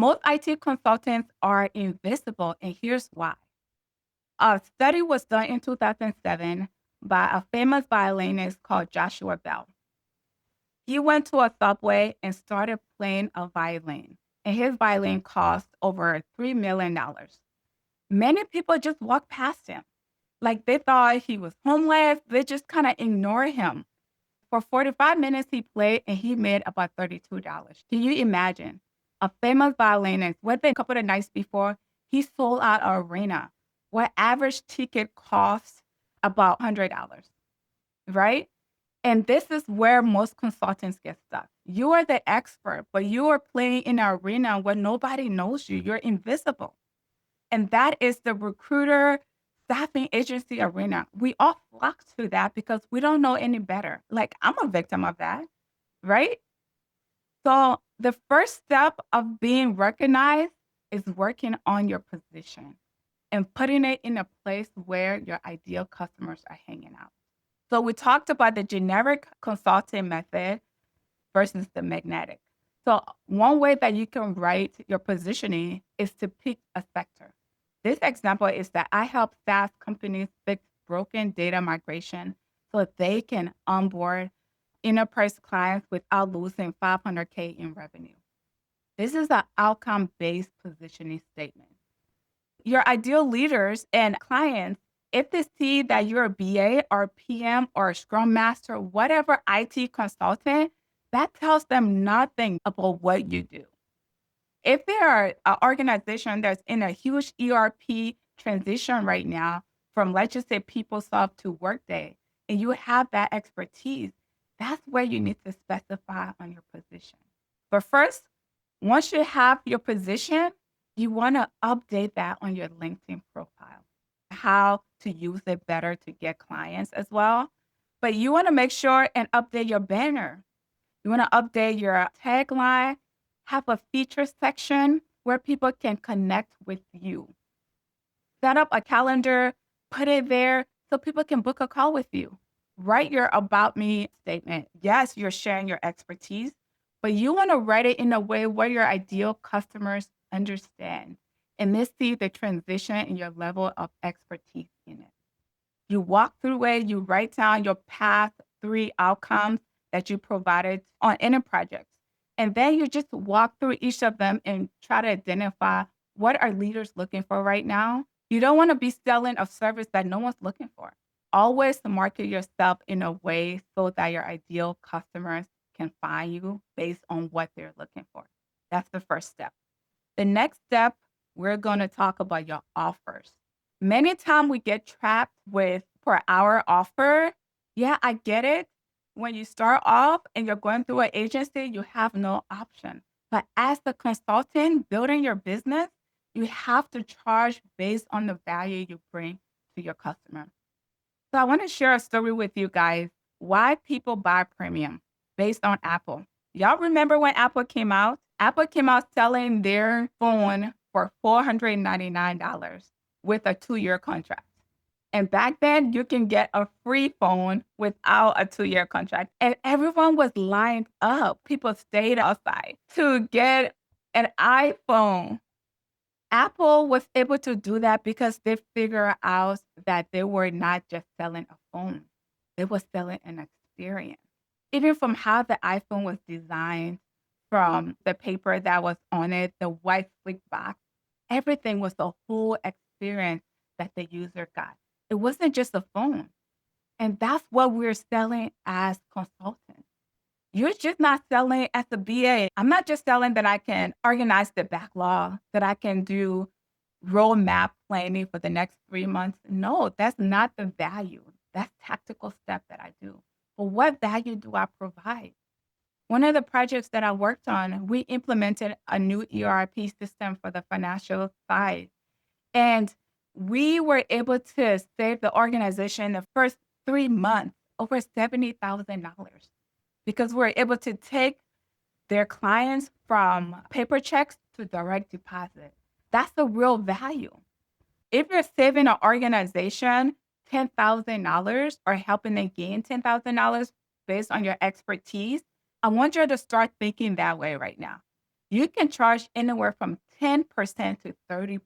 Most IT consultants are invisible, and here's why. A study was done in 2007 by a famous violinist called Joshua Bell. He went to a subway and started playing a violin, and his violin cost over $3 million. Many people just walked past him. Like they thought he was homeless. They just kind of ignored him. For 45 minutes, he played and he made about $32. Can you imagine? A famous violinist, within a couple of nights before, he sold out an arena where average ticket costs about $100, right? And this is where most consultants get stuck. You are the expert, but you are playing in an arena where nobody knows you. You're invisible. And that is the recruiter staffing agency arena. We all flock to that because we don't know any better. Like, I'm a victim of that, right? So the first step of being recognized is working on your position and putting it in a place where your ideal customers are hanging out. So we talked about the generic consulting method versus the magnetic. So one way that you can write your positioning is to pick a sector. This example is that I help SaaS companies fix broken data migration so they can onboard enterprise clients without losing 500K in revenue. This is an outcome-based positioning statement. Your ideal leaders and clients, if they see that you're a BA or PM or Scrum Master, whatever IT consultant, that tells them nothing about what you do. If they are an organization that's in a huge ERP transition right now, from let's just say PeopleSoft to Workday, and you have that expertise, that's where you need to specify on your position. But first, once you have your position, you want to update that on your LinkedIn profile, how to use it better to get clients as well. But you want to make sure and update your banner. You want to update your tagline, have a feature section where people can connect with you. Set up a calendar, put it there so people can book a call with you. Write your about me statement. Yes, you're sharing your expertise, but you want to write it in a way where your ideal customers understand and they see the transition in your level of expertise in it. You walk through it, you write down your past 3 outcomes that you provided on any projects. And then you just walk through each of them and try to identify what are leaders looking for right now. You don't want to be selling a service that no one's looking for. Always market yourself in a way so that your ideal customers can find you based on what they're looking for. That's the first step. The next step, we're going to talk about your offers. Many times we get trapped with per hour offer. Yeah, I get it. When you start off and you're going through an agency, you have no option. But as the consultant building your business, you have to charge based on the value you bring to your customer. So I want to share a story with you guys why people buy premium based on Apple. Y'all remember when Apple came out? Apple came out selling their phone for $499 with a 2-year contract. And back then, you can get a free phone without a 2-year contract. And everyone was lined up. People stayed outside to get an iPhone. Apple was able to do that because they figured out that they were not just selling a phone, they were selling an experience. Even from how the iPhone was designed, from the paper that was on it, the white sleek box, everything was the whole experience that the user got. It wasn't just a phone. And that's what we're selling as consultants. You're just not selling as a BA. I'm not just selling that I can organize the backlog, that I can do roadmap planning for the next 3 months. No, that's not the value. That's tactical step that I do. But what value do I provide? One of the projects that I worked on, we implemented a new ERP system for the financial side. And we were able to save the organization the first 3 months over $70,000 because we're able to take their clients from paper checks to direct deposit. That's the real value. If you're saving an organization $10,000 or helping them gain $10,000 based on your expertise, I want you to start thinking that way right now. You can charge anywhere from 10% to 30%.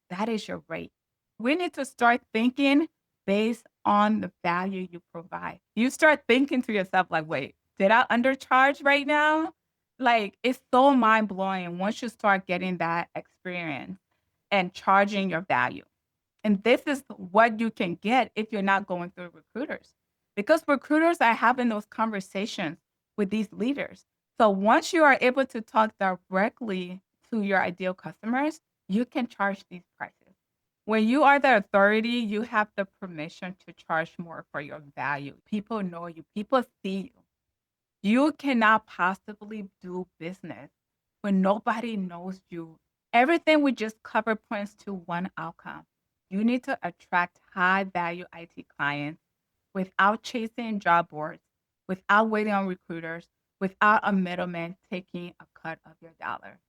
That is your rate. We need to start thinking based on the value you provide. You start thinking to yourself, like, wait, did I undercharge right now? Like, it's so mind blowing once you start getting that experience and charging your value. And this is what you can get if you're not going through recruiters, because recruiters are having those conversations with these leaders. So once you are able to talk directly to your ideal customers, you can charge these prices. When you are the authority, you have the permission to charge more for your value. People know you, people see you. You cannot possibly do business when nobody knows you. Everything we just covered points to one outcome. You need to attract high value IT clients without chasing job boards, without waiting on recruiters, without a middleman taking a cut of your dollar.